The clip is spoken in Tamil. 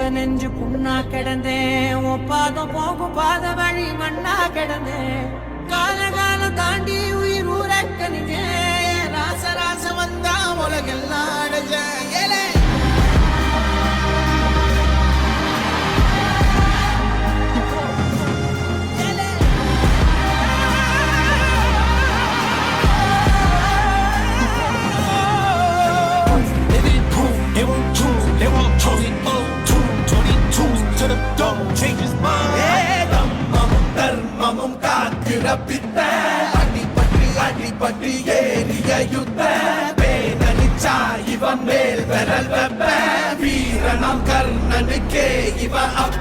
நெஞ்சு புண்ணா கிடந்தேன், ஒப்பாதம் போகும் பாத வழி மண்ணா கிடந்தேன். காலம் தாண்டி உயிர் ஊரக்கணிஞ்சேன், ராச ராச வந்தா உலகெல்லாம் அடைஞ்சேன். ஏலே அடிபட்டு ஏறிய யுத்த பேனலிச்சா இவன் மேல் விரல் வெப்ப வீரனாம் கர்ணனுக்கே இவ அப்ப